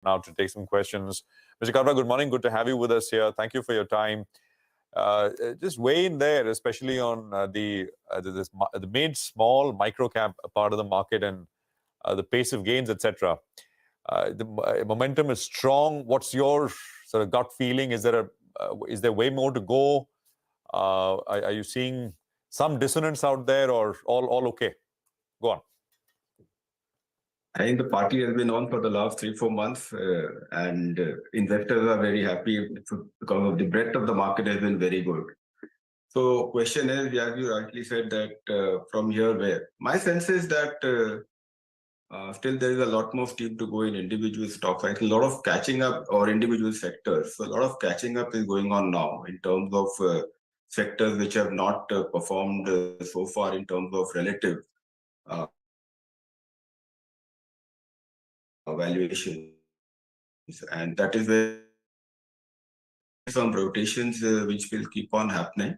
now to take some questions. Mr. Karwa, good morning. Good to have you with us here. Thank you for your time. Just weigh in there, especially on the mid, small, micro cap part of the market and the pace of gains, etc. The momentum is strong. What's your sort of gut feeling? Is there way more to go? Are you seeing some dissonance out there, or all okay? Go on. I think the party has been on for the last 3-4 months, and investors are very happy because of the breadth of the market has been very good. So, question is, as you rightly said, that from here where my sense is that still there is a lot more steep to go in individual stocks. I think a lot of catching up, or individual sectors. So a lot of catching up is going on now in terms of sectors which have not performed so far in terms of relative valuations, and that is where some rotations which will keep on happening.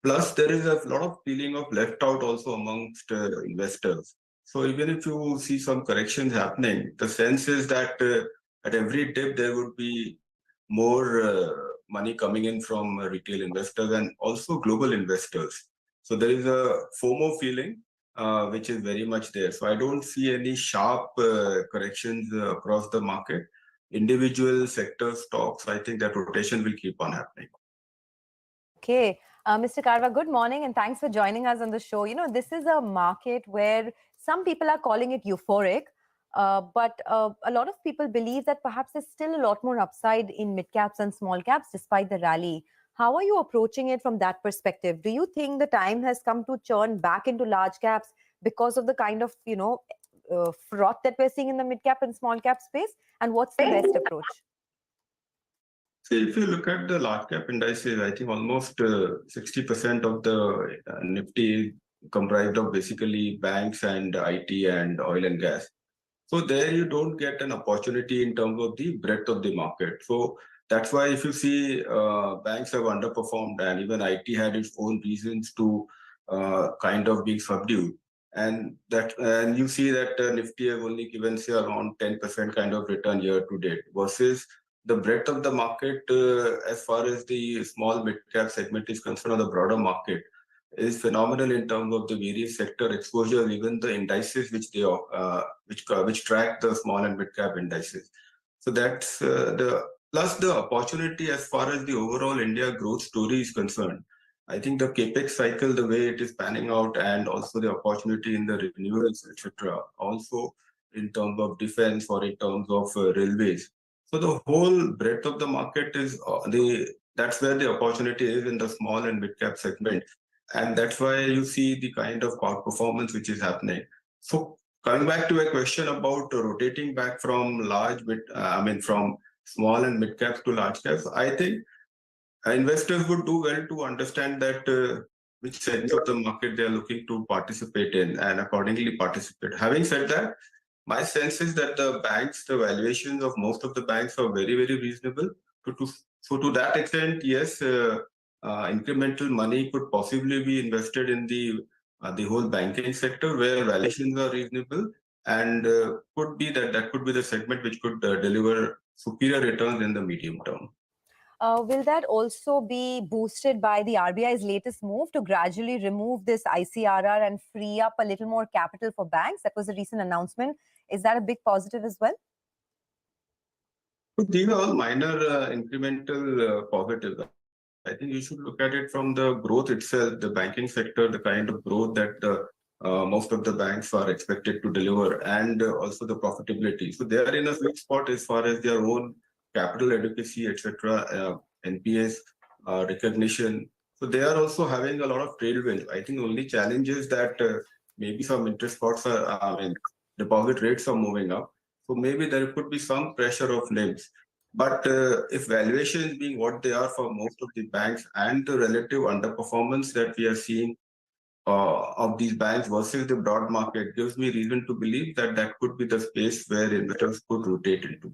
Plus, there is a lot of feeling of left out also amongst investors. So even if you see some corrections happening, the sense is that at every dip there would be more money coming in from retail investors and also global investors. So there is a FOMO feeling which is very much there. So I don't see any sharp corrections across the market. Individual sector stocks, I think that rotation will keep on happening. Okay. Mr. Karwa, good morning and thanks for joining us on the show. You know, this is a market where some people are calling it euphoric, but a lot of people believe that perhaps there's still a lot more upside in mid caps and small caps despite the rally. How are you approaching it from that perspective? Do you think the time has come to churn back into large caps because of the kind of, froth that we're seeing in the mid cap and small cap space? And what's the best approach? See, if you look at the large cap indices, I think almost 60% of the Nifty is comprised of basically banks and IT and oil and gas. So there you don't get an opportunity in terms of the breadth of the market. So that's why if you see banks have underperformed, and even IT had its own reasons to kind of be subdued. And you see that Nifty have only given, say, around 10% kind of return year to date, versus the breadth of the market as far as the small mid-cap segment is concerned, or the broader market, is phenomenal in terms of the various sector exposure, even the indices which they which track the small and mid-cap indices. So that's plus the opportunity as far as the overall India growth story is concerned. I think the capex cycle, the way it is panning out, and also the opportunity in the renewables, etc., also in terms of defense or in terms of railways. So the whole breadth of the market is that's where the opportunity is in the small and mid-cap segment. And that's why you see the kind of performance which is happening. So coming back to a question about rotating back from from small and mid-caps to large caps, I think investors would do well to understand that which segment of the market they are looking to participate in, and accordingly participate. Having said that, my sense is that the valuations of most of the banks are very, very reasonable. So to that extent, yes, incremental money could possibly be invested in the whole banking sector where valuations are reasonable, and could be that could be the segment which could deliver superior returns in the medium term. Will that also be boosted by the RBI's latest move to gradually remove this ICRR and free up a little more capital for banks? That was a recent announcement. Is that a big positive as well? These are all minor incremental positives. I think you should look at it from the growth itself, the banking sector, the kind of growth that most of the banks are expected to deliver, and also the profitability. So they are in a sweet spot as far as their own capital adequacy, etc., NPS recognition. So they are also having a lot of tailwind. I think the only challenge is that maybe some interest costs deposit rates are moving up. So maybe there could be some pressure of NIMs. But if valuations being what they are for most of the banks, and the relative underperformance that we are seeing of these banks versus the broad market, gives me reason to believe that that could be the space where investors could rotate into.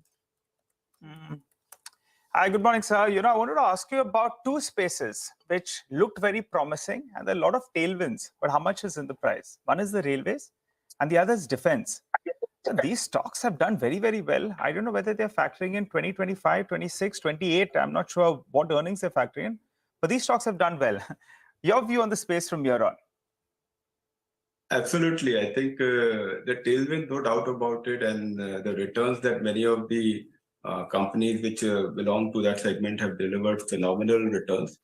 Hi, good morning, sir. I wanted to ask you about two spaces which looked very promising, and there are a lot of tailwinds, but how much is in the price? One is the railways and the other is defense. So these stocks have done very, very well. I don't know whether they're factoring in 2025, 26, 28. I'm not sure what earnings they're factoring in, but these stocks have done well. Your view on the space from here on? Absolutely. I think the tailwind, no doubt about it, and the returns that many of the companies which belong to that segment have delivered phenomenal returns.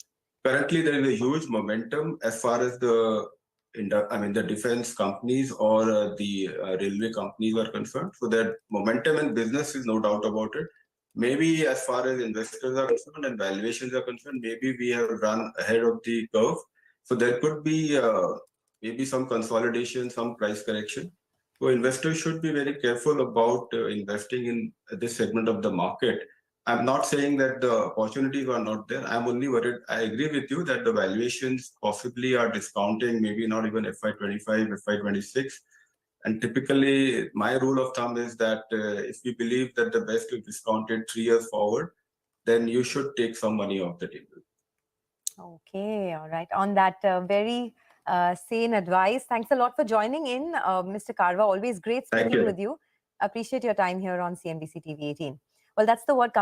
Currently, there is a huge momentum as far as the defense companies or the railway companies are concerned. So that momentum in business is no doubt about it. Maybe as far as investors are concerned and valuations are concerned, maybe we have run ahead of the curve. So there could be maybe some consolidation, some price correction. So investors should be very careful about investing in this segment of the market. I'm not saying that the opportunities are not there. I'm only worried. I agree with you that the valuations possibly are discounting, maybe not even FY25, FY26. And typically, my rule of thumb is that if you believe that the best is discounted 3 years forward, then you should take some money off the table. Okay, all right. On that very sane advice, thanks a lot for joining in, Mr. Karwa. Always great speaking with you. Appreciate your time here on CNBC TV 18. Well, that's the word coming.